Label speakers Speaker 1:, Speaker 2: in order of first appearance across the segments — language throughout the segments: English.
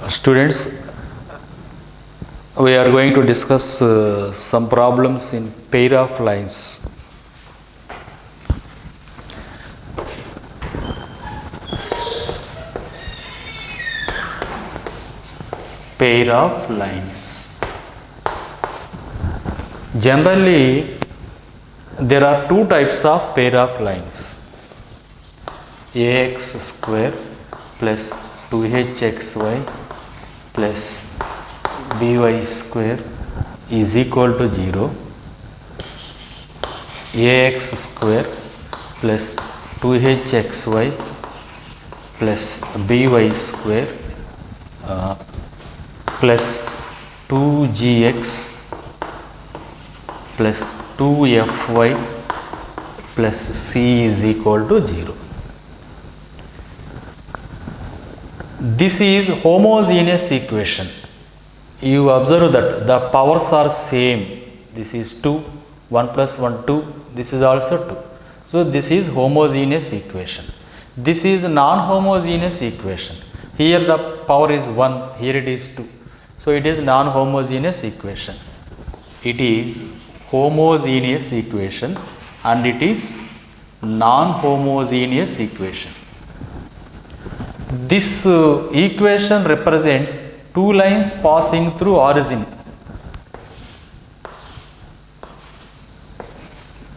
Speaker 1: Students, we are going to discuss some problems in pair of lines. Pair of lines. Generally, there are two types of pair of lines. Ax square plus 2hxy plus by square is equal to 0. Ax square plus 2hxy plus by square plus 2gx plus 2fy plus c is equal to 0. This is homogeneous equation. You observe that the powers are same. This is 2, 1 plus 1, 2. This is also 2. So, this is homogeneous equation. This is non-homogeneous equation. Here the power is 1, here it is 2. So, it is non-homogeneous equation. It is homogeneous equation and it is non-homogeneous equation. This equation represents two lines passing through origin.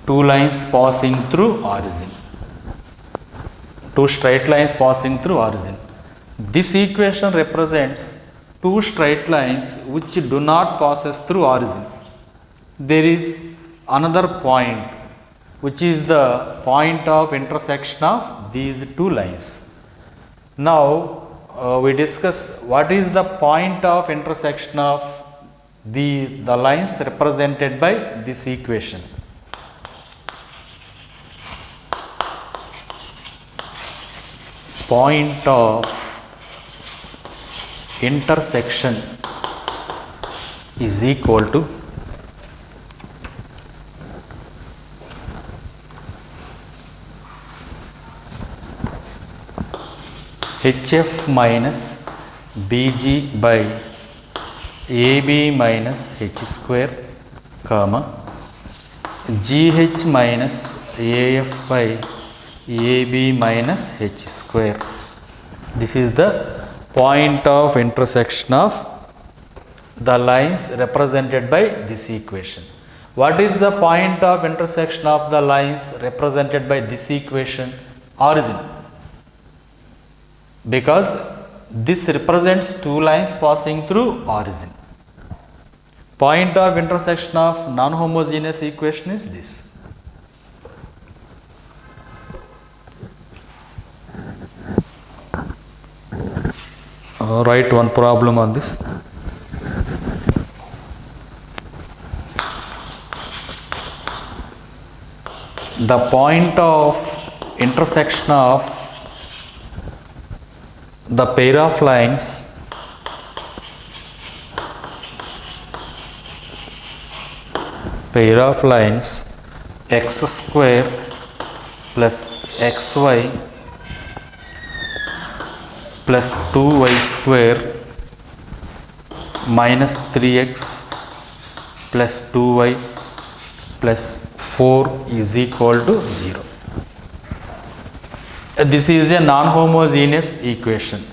Speaker 1: Two lines passing through origin. Two straight lines passing through origin. This equation represents two straight lines which do not passes through origin. There is another point which is the point of intersection of these two lines. Now, we discuss what is the point of intersection of the lines represented by this equation. Point of intersection is equal to HF minus BG by AB minus H square, comma, GH minus AF by AB minus H square. This is the point of intersection of the lines represented by this equation. What is the point of intersection of the lines represented by this equation? Origin. Because this represents two lines passing through origin. Point of intersection of non-homogeneous equation is this. Write one problem on this. The point of intersection of the pair of lines x square plus xy plus 2y square minus 3x plus 2y plus 4 is equal to 0. This is a non-homogeneous equation.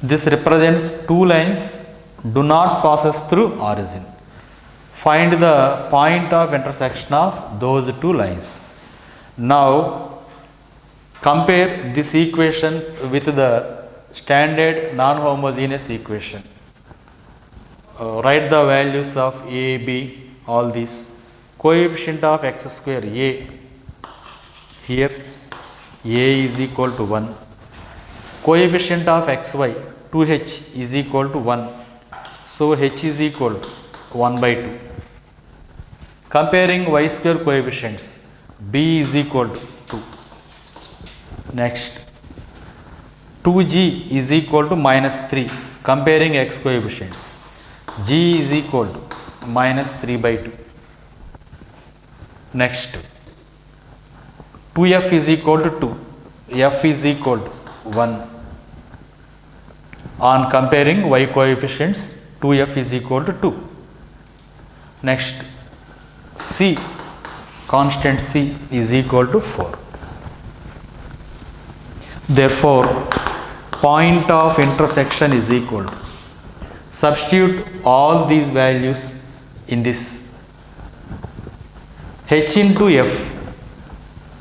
Speaker 1: This represents two lines do not passes through origin. Find the point of intersection of those two lines. Now, compare this equation with the standard non-homogeneous equation. Write the values of a, b, all these. Coefficient of x square a, here a is equal to 1. Coefficient of xy 2h is equal to 1. So, h is equal to 1 by 2. Comparing y square coefficients, b is equal to 2. Next, 2g is equal to minus 3. Comparing x coefficients, g is equal to minus 3 by 2. Next, 2f is equal to 2, f is equal to 1. on comparing y coefficients, 2f is equal to 2. Next, C, constant C is equal to 4. Therefore, point of intersection is equal to, substitute all these values in this, h into f,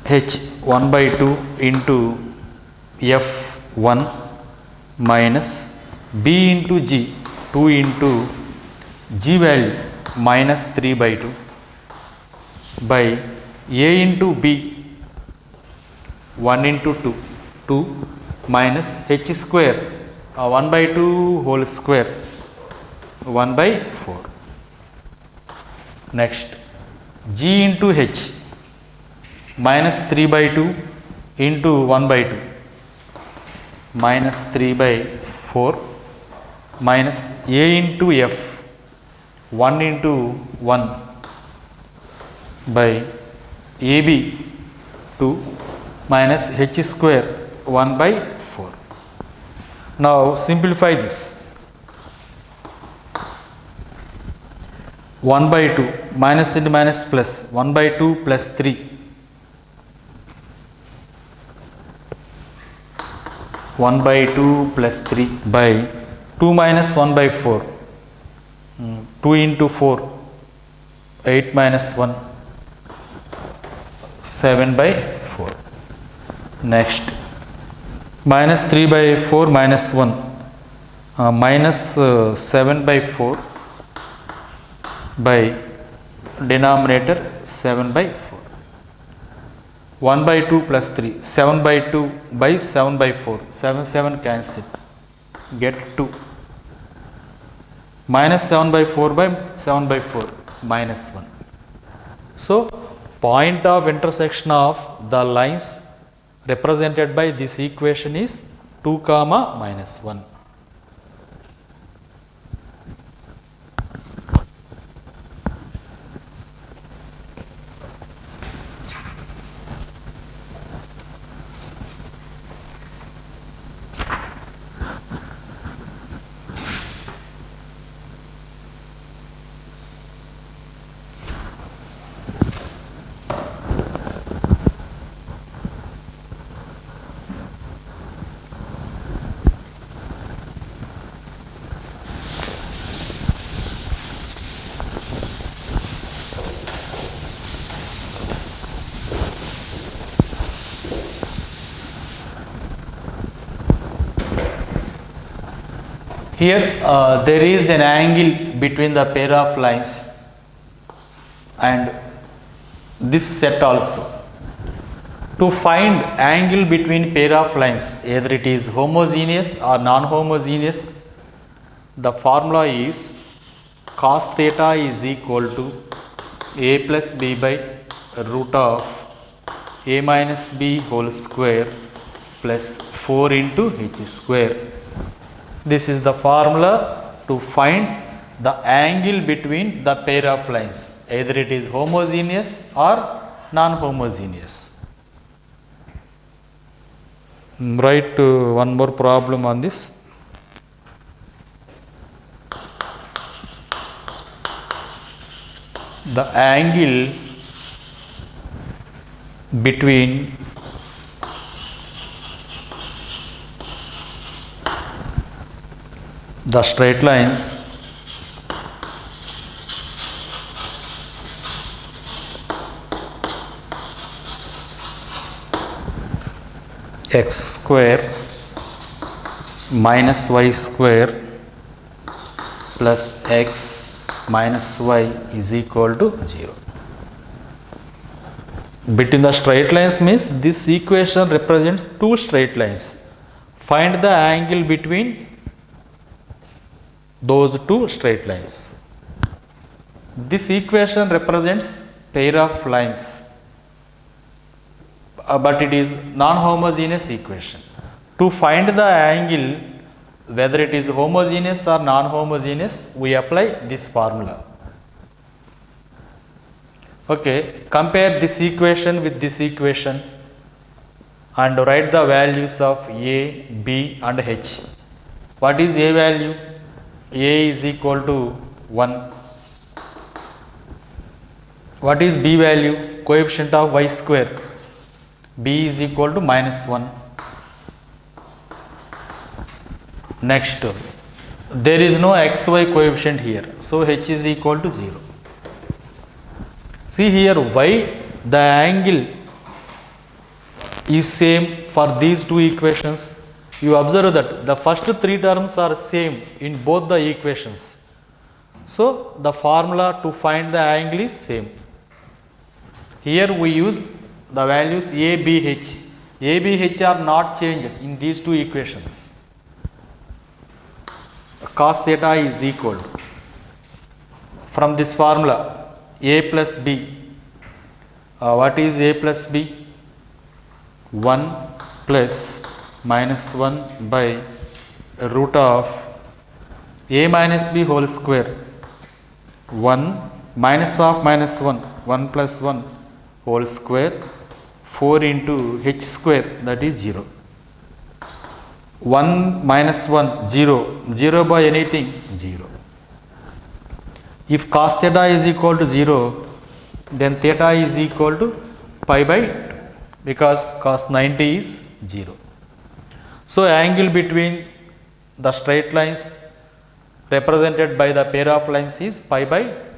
Speaker 1: h 1 by 2 into f 1 minus b into g 2 into g value minus 3 by 2 by a into b 1 into 2 minus h square 1 by 2 whole square 1 by 4. Next, g into h minus 3 by 2 into 1 by 2 minus 3 by 4 minus a into f 1 into 1 by ab 2 minus h square 1 by 4. Now simplify this. 1 by 2 minus into minus plus 1 by 2 plus 3 1 by 2 plus 3 by 2 minus 1 by 4 2 into 4 8 minus 1 7 by 4. Next, minus 3 by 4 minus 1 minus 7 by 4 by denominator 7 by 4. 1 by 2 plus 3 7 by 2 by 7 by 4 7 cancel, get 2 minus 7 by 4 by 7 by 4 minus 1. So, point of intersection of the lines represented by this equation is 2 comma minus 1. Here there is an angle between the pair of lines and this set also. To find angle between pair of lines, either it is homogeneous or non-homogeneous, the formula is cos theta is equal to a plus b by root of a minus b whole square plus 4 into h square. This is the formula to find the angle between the pair of lines, either it is homogeneous or non-homogeneous. Write one more problem on this. The angle between the straight lines x square minus y square plus x minus y is equal to 0. Between the straight lines means this equation represents two straight lines. Find the angle between those two straight lines. This equation represents pair of lines, but it is non-homogeneous equation. To find the angle, whether it is homogeneous or non-homogeneous, we apply this formula. Okay, compare this equation with this equation and write the values of a, b and h. What is A value? A is equal to 1. What is B value? Coefficient of y square. B is equal to -1. Next, there is no xy coefficient here, so h is equal to 0. See here, y, the angle is same for these two equations. You observe that the first three terms are same in both the equations. So the formula to find the angle is same. Here we use the values a, b, h. A, b, h are not changed in these two equations. Cos theta is equal from this formula a plus b. What is a plus b? 1 plus -1 by root of a minus b whole square. 1 minus of -1, 1 plus 1 whole square, 4 into h square, that is 0. 1 minus 1, 0, 0 by anything, 0. If cos theta is equal to 0, then theta is equal to pi by 2, because cos 90 is 0. So angle between the straight lines represented by the pair of lines is pi by 2.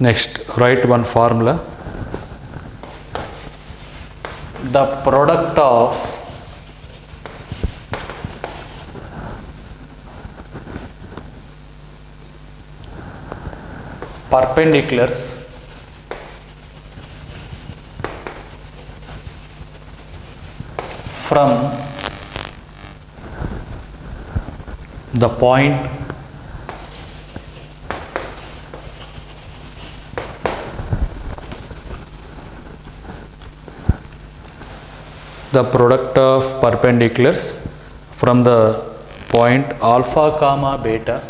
Speaker 1: Next, write one formula. The product of perpendiculars from the point perpendiculars from the point alpha comma beta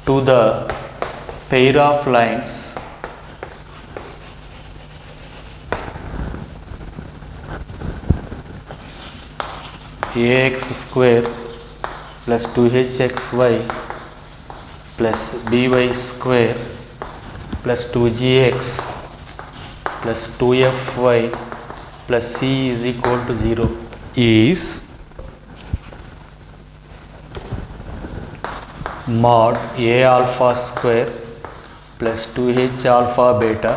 Speaker 1: to the pair of lines ax square plus 2hxy plus by square plus 2gx plus 2fy plus c is equal to 0 is mod a alpha square plus 2h alpha beta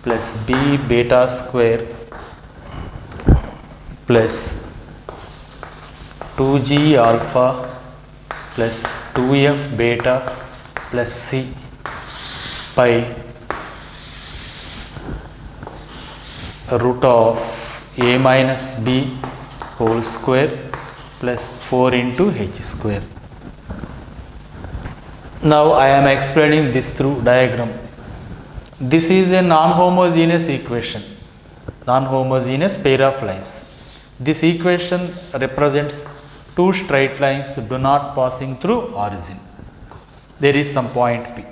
Speaker 1: plus b beta square plus 2g alpha plus 2f beta plus c by root of a minus b whole square plus 4 into h square. Now I am explaining this through diagram. This is a non-homogeneous equation, non-homogeneous pair of lines. This equation represents two straight lines do not passing through origin. There is some point P.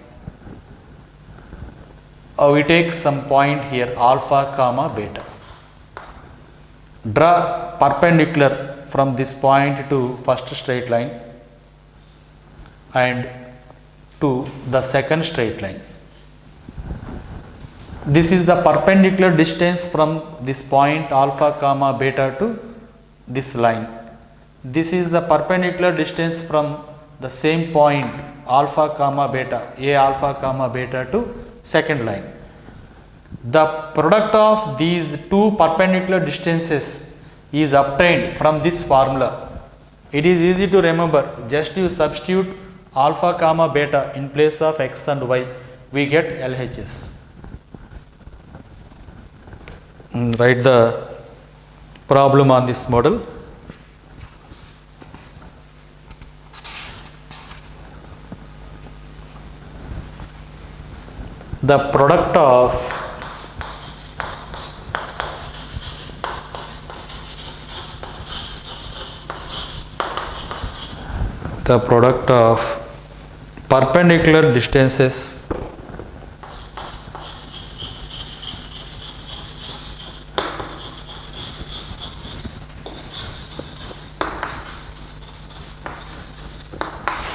Speaker 1: We take some point here alpha comma beta. Draw perpendicular from this point to first straight line and to the second straight line. This is the perpendicular distance from this point alpha comma beta to this line. This is the perpendicular distance from the same point alpha comma beta, a alpha comma beta to second line. The product of these two perpendicular distances is obtained from this formula. It is easy to remember. Just you substitute alpha comma beta in place of x and y, we get LHS. write the problem on this model. The product of perpendicular distances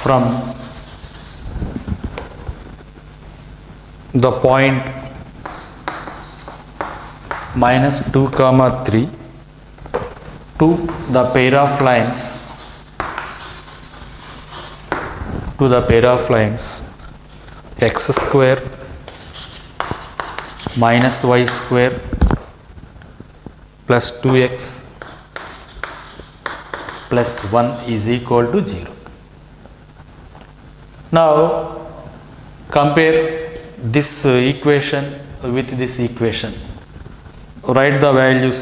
Speaker 1: from the point -2, 3 to the pair of lines x square minus y square plus 2x plus 1 is equal to 0. Now compare this equation with this equation. Write the values.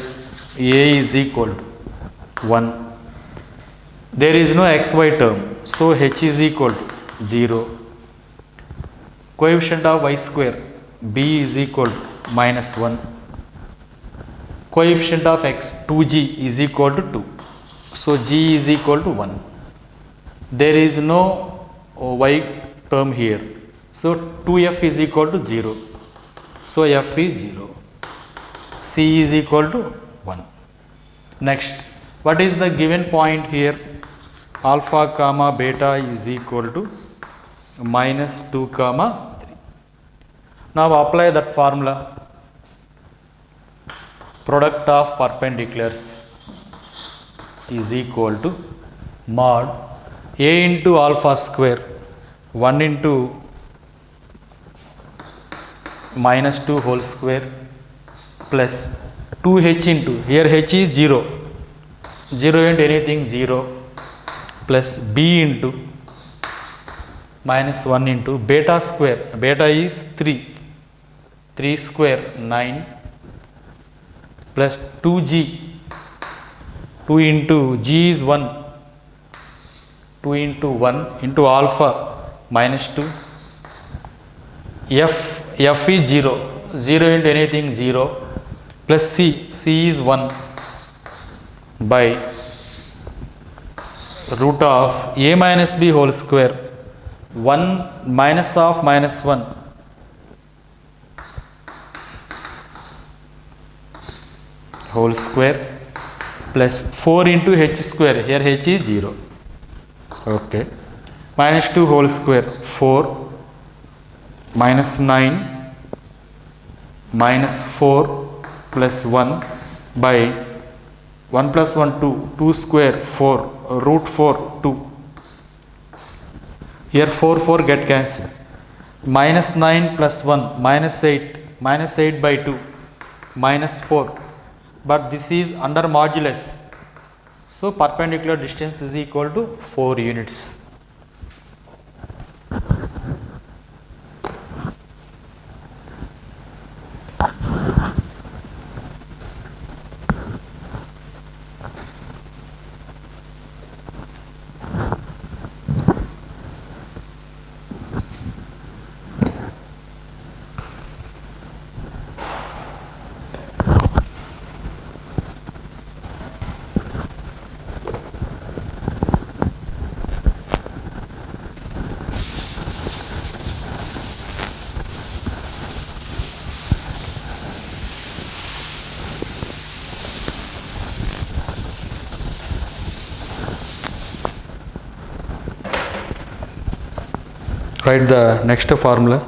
Speaker 1: A is equal to 1. There is no xy term, so h is equal to 0. Coefficient of y square, b is equal to -1. Coefficient of x, 2g is equal to 2. So g is equal to 1. There is no y term here. So 2f is equal to 0. So f is 0. C is equal to 1. Next, what is the given point here? Alpha comma beta is equal to -2, 3. Now apply that formula. Product of perpendiculars is equal to mod A into alpha square 1 into -2 whole square plus 2h into, here h is 0, 0 into anything 0, plus b into -1 into beta square, beta is 3, 3 square 9 plus 2g, 2 into g is 1, 2 into 1 into alpha -2, f is 0, 0 into anything 0 plus c is 1 by root of a minus b whole square 1 minus of -1 whole square plus 4 into h square, here h is 0, okay, -2 whole square 4 -9 -4 plus 1 by 1 plus 1 2, 2 square 4 root 4 2, here 4 get cancelled, -9 plus 1 -8 by 2 -4, but this is under modulus, so perpendicular distance is equal to 4 units. Write the next formula.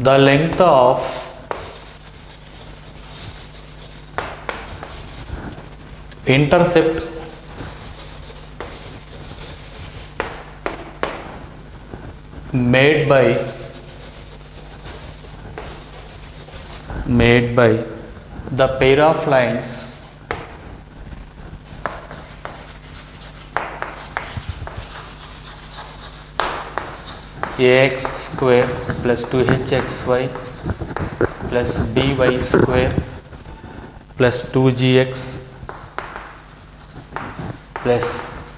Speaker 1: The length of intercept made by made by the pair of lines ax square plus 2hxy plus by square plus 2gx plus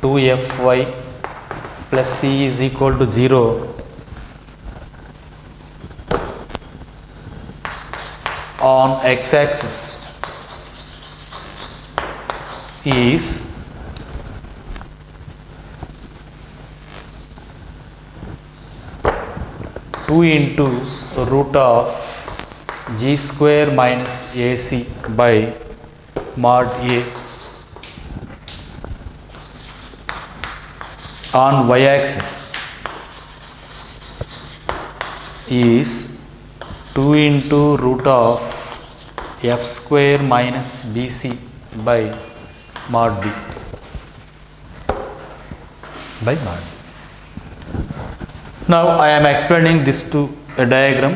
Speaker 1: 2fy plus c is equal to 0 on x-axis is two into root of g square minus ac by mod a on y-axis is 2 into root of f square minus bc by mod b by mod b. Now I am explaining this to a diagram.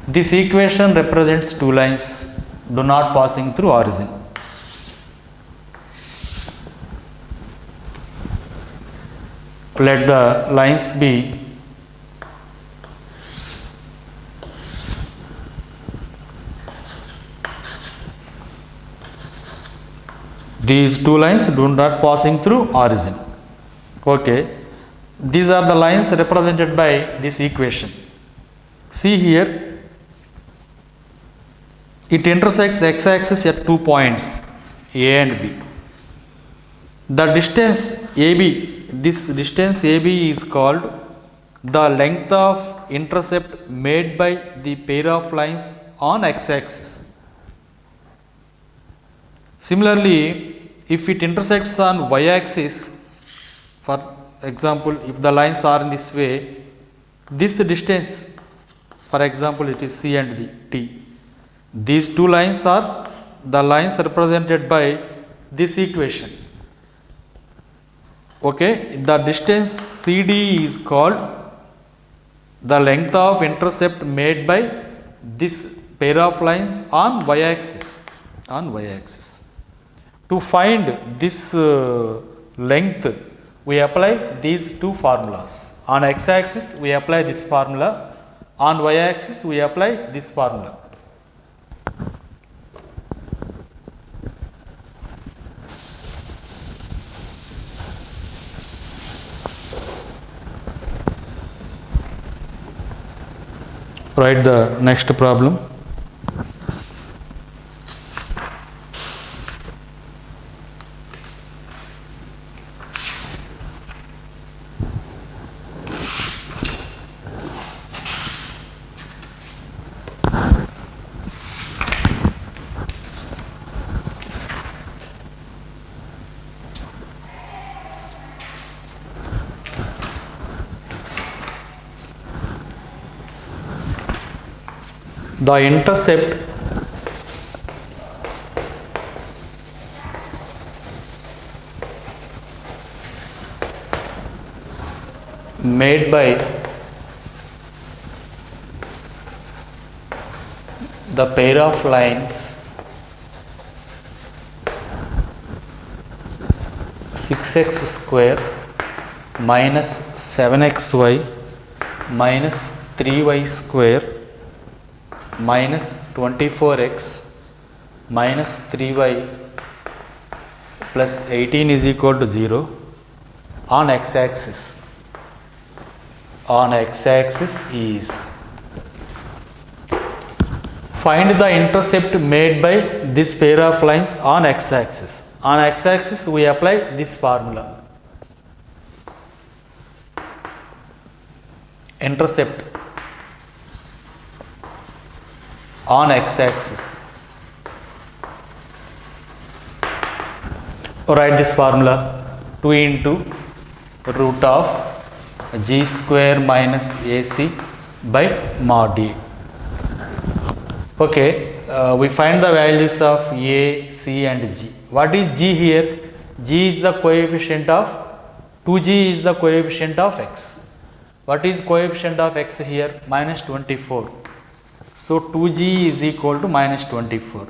Speaker 1: This equation represents two lines do not passing through origin. Let the lines be these two lines do not passing through origin. Okay, these are the lines represented by this equation. See here, it intersects x-axis at 2 points A and B. The distance AB, this distance AB is called the length of intercept made by the pair of lines on x-axis. Similarly, if it intersects on y-axis, for example, if the lines are in this way, this distance, for example, it is C and T. These two lines are the lines represented by this equation. Okay, the distance CD is called the length of intercept made by this pair of lines on y-axis. On y-axis. To find this length, we apply these two formulas. On x-axis, we apply this formula. On y-axis, we apply this formula. Write the next problem. The intercept made by the pair of lines 6x square minus 7xy minus 3y square minus 24x minus 3y plus 18 is equal to 0 on x-axis. On x-axis is, find the intercept made by this pair of lines on x-axis. On x-axis we apply this formula. Intercept on x-axis. Write this formula: 2 into root of g square minus ac by mod a. Okay, we find the values of a, c and g. What is g here? G is the coefficient of 2g is the coefficient of x. What is coefficient of x here? Minus 24. So 2g is equal to minus 24.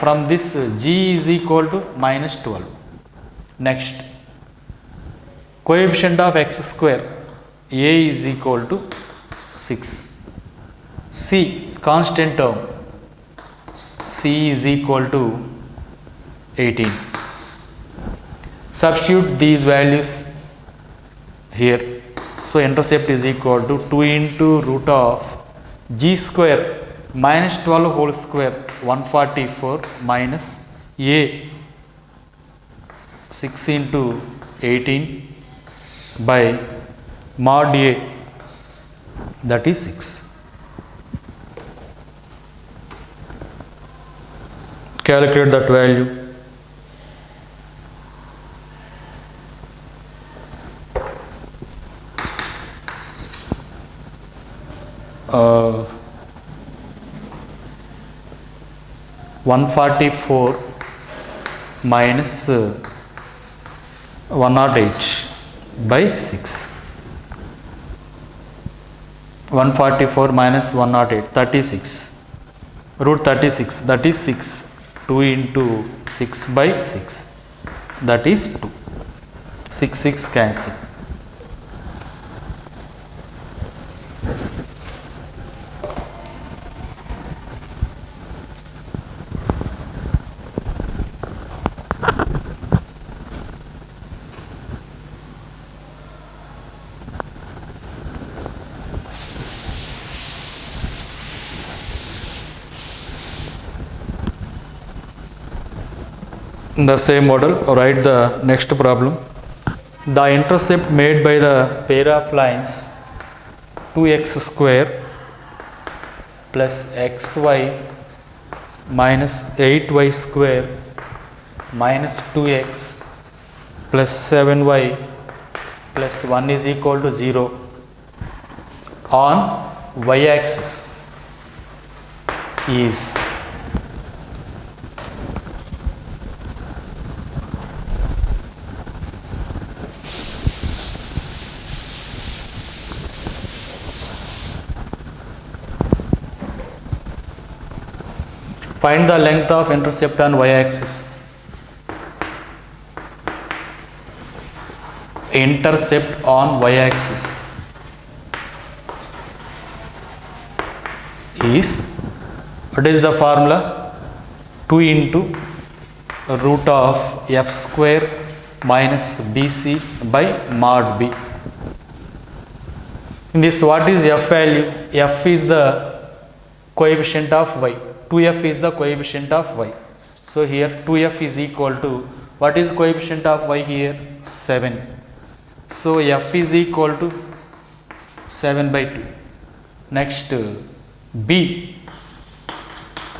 Speaker 1: From this g is equal to minus 12. Next, coefficient of x square, a is equal to 6. C, constant term, c is equal to 18. Substitute these values here. So intercept is equal to 2 into root of g square minus 12 whole square 144 minus a 6 into 18 by mod a, that is 6. Calculate that value. Uh, 144 minus 108 by 6. 144 minus 108, 36. Root 36, that is 6. 2 into 6 by 6, that is 2. 6 cancel. In the same model, write the next problem. The intercept made by the pair of lines 2x square plus xy minus 8y square minus 2x plus 7y plus 1 is equal to 0 on y axis is find the length of intercept on y-axis. Intercept on y-axis is, what is the formula? 2 into root of f square minus bc by mod b. In this, what is f value? F is the coefficient of y. 2f is the coefficient of y. So here 2f is equal to, what is coefficient of y here? 7. So f is equal to 7 by 2. Next b,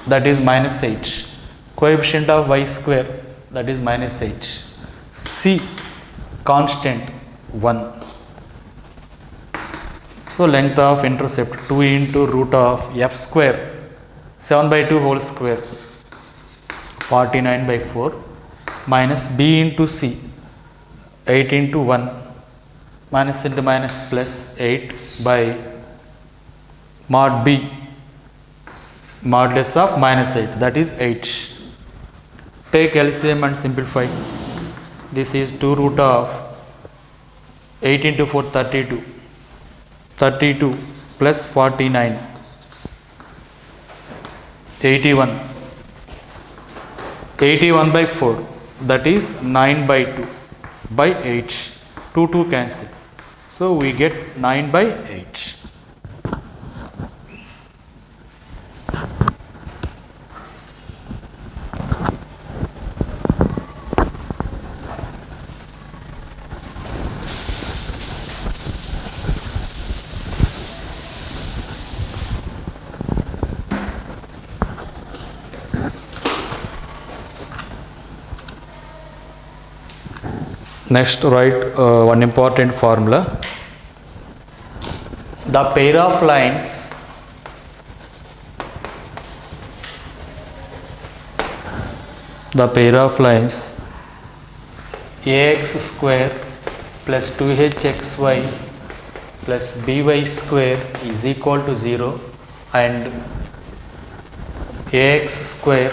Speaker 1: that is minus 8. Coefficient of y square, that is minus 8. C, constant 1. So length of intercept 2 into root of f square 7 by 2 whole square 49 by 4 minus b into c 8 into 1 minus into minus plus 8 by mod b modulus of minus 8, that is 8. Take LCM and simplify. This is 2 root of 8 into 4 32. 32 plus 49 81. 81 by 4, that is 9 by 2 by 8. 2 cancel. So we get 9 by 8. Next, write one important formula. The pair of lines ax square plus 2hxy plus by square is equal to 0 and ax square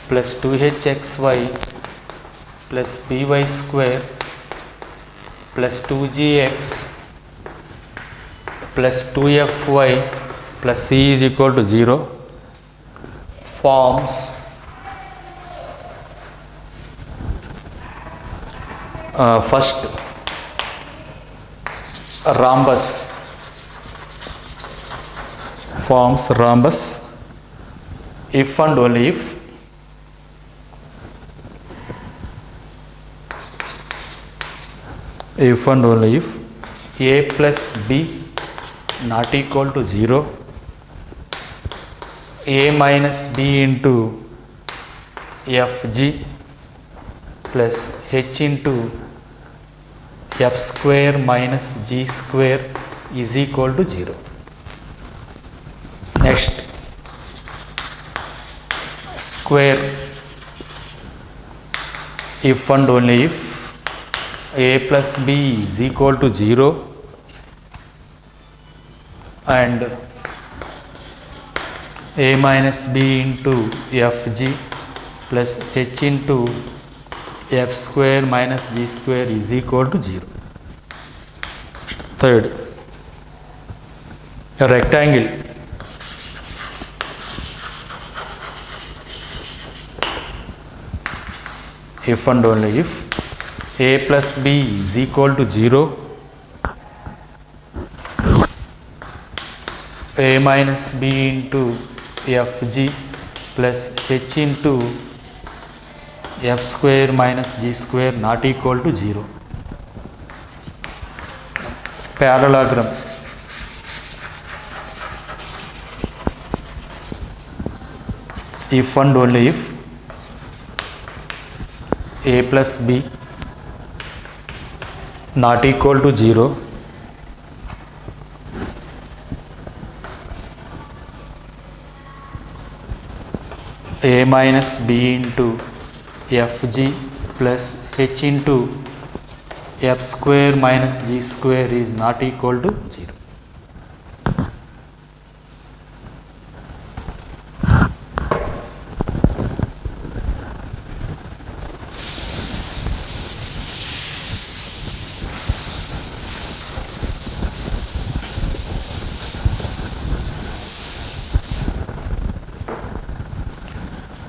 Speaker 1: plus 2hxy plus by square plus 2gx plus 2fy plus c is equal to 0 forms first rhombus, forms rhombus if and only if and only if a plus b not equal to 0, a minus b into fg plus h into f square minus g square is equal to 0. Next, square if and only if a plus b is equal to 0 and a minus b into fg plus h into f square minus g square is equal to 0. Third, a rectangle if and only if a plus b is equal to 0, a minus b into fg plus h into f square minus g square not equal to 0. Parallelogram if and only if a plus b not equal to 0, a minus b into fg plus h into f square minus g square is not equal to 0.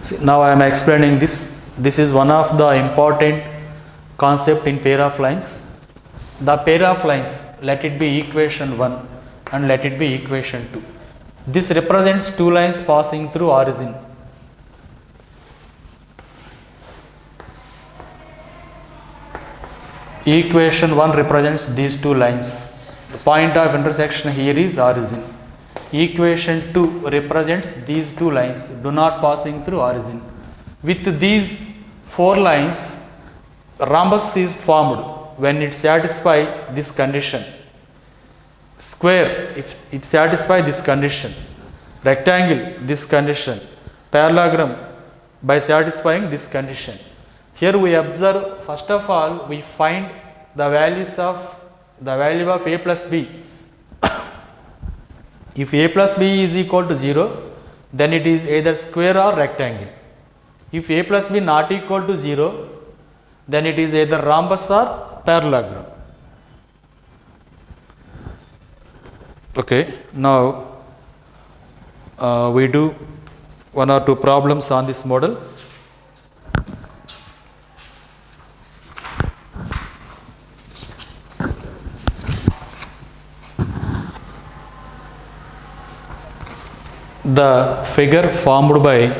Speaker 1: See, now I am explaining this. This is one of the important concept in pair of lines. The pair of lines, let it be equation 1 and let it be equation 2. This represents two lines passing through origin. Equation 1 represents these two lines. The point of intersection here is origin. Equation 2 represents these two lines do not passing through origin. With these four lines, rhombus is formed when it satisfies this condition. Square if it satisfies this condition. Rectangle this condition. Parallelogram by satisfying this condition. Here we observe, first of all we find the value of a plus b. If a plus b is equal to 0, then it is either square or rectangle. If a plus b not equal to 0, then it is either rhombus or parallelogram. Okay, now we do one or two problems on this model. The figure formed by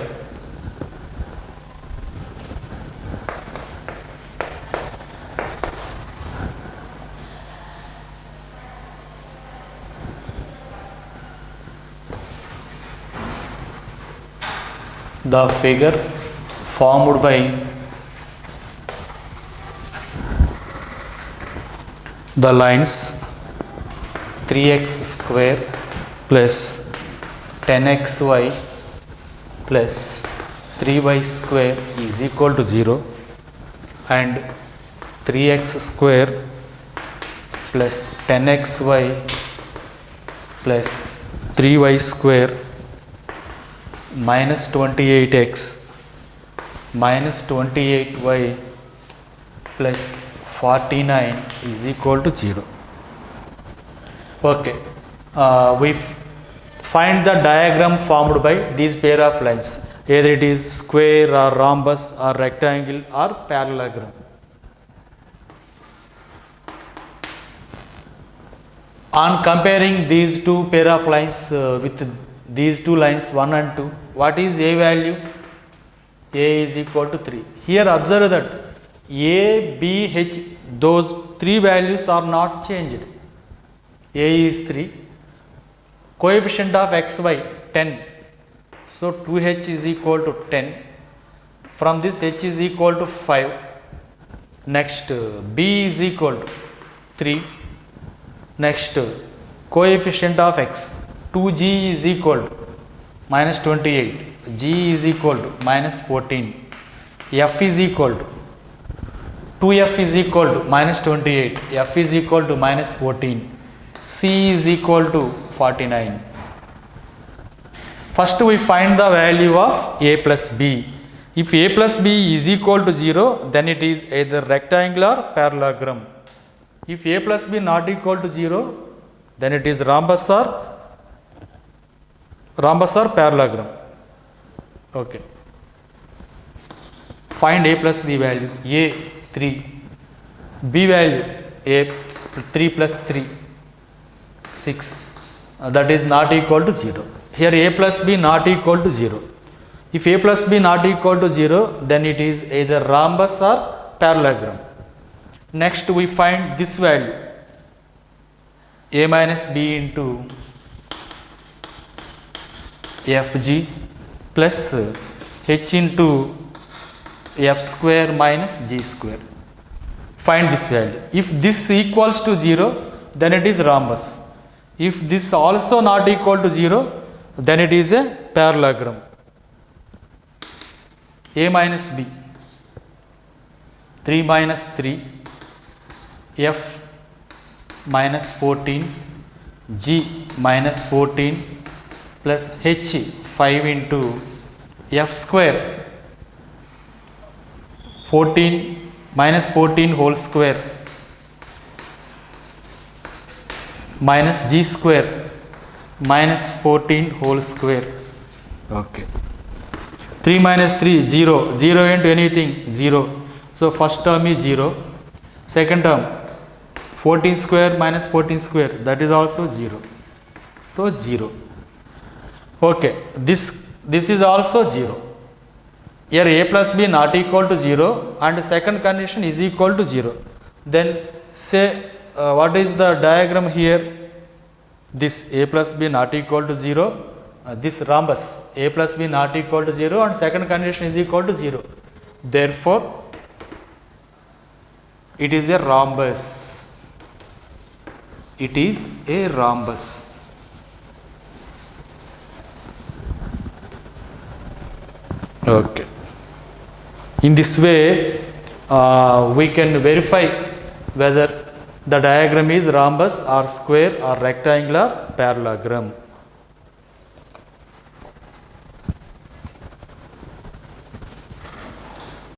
Speaker 1: the lines 3x square plus 10xy plus 3y square is equal to 0 and 3x square plus 10xy plus 3y square minus 28x minus 28y plus 49 is equal to 0. Okay, we find the diagram formed by these pair of lines, either it is square or rhombus or rectangle or parallelogram. On comparing these two pair of lines with these two lines 1 and 2, what is a value? A is equal to 3. Here observe that A, B, H, those three values are not changed. A is 3, coefficient of xy 10, so 2h is equal to 10. From this h is equal to 5. Next B is equal to 3. Next coefficient of x 2g is equal to minus 28, g is equal to minus 14, f is equal to 2f is equal to minus 28, f is equal to minus 14, c is equal to 49. First we find the value of a plus b. If a plus b is equal to 0, then it is either rectangle or parallelogram. If a plus b not equal to 0, then it is rhombus or parallelogram. Okay. Find a plus b value. A 3, b value a 3 plus 3 6. That is not equal to 0. Here a plus b not equal to 0. If a plus b not equal to 0, then it is either rhombus or parallelogram. Next we find this value, a minus b into fg plus h into f square minus g square. Find this value. If this equals to 0, then it is rhombus. If this also not equal to 0, then it is a parallelogram. A minus b, 3 minus 3, f minus 14, g minus 14 plus h 5 into f square 14 minus 14 whole square minus g square minus 14 whole square. Okay. 3 minus 3, 0. 0 into anything, 0. So first term is 0. Second term, 14 square minus 14 square, that is also 0. So 0. Okay. This is also 0. Here a plus b not equal to 0 and second condition is equal to 0. Then say what is the diagram here? This a plus b not equal to 0, this rhombus a plus b not equal to 0 and second condition is equal to 0. Therefore, it is a rhombus. It is a rhombus. Okay. In this way, we can verify whether the diagram is rhombus or square or rectangular parallelogram.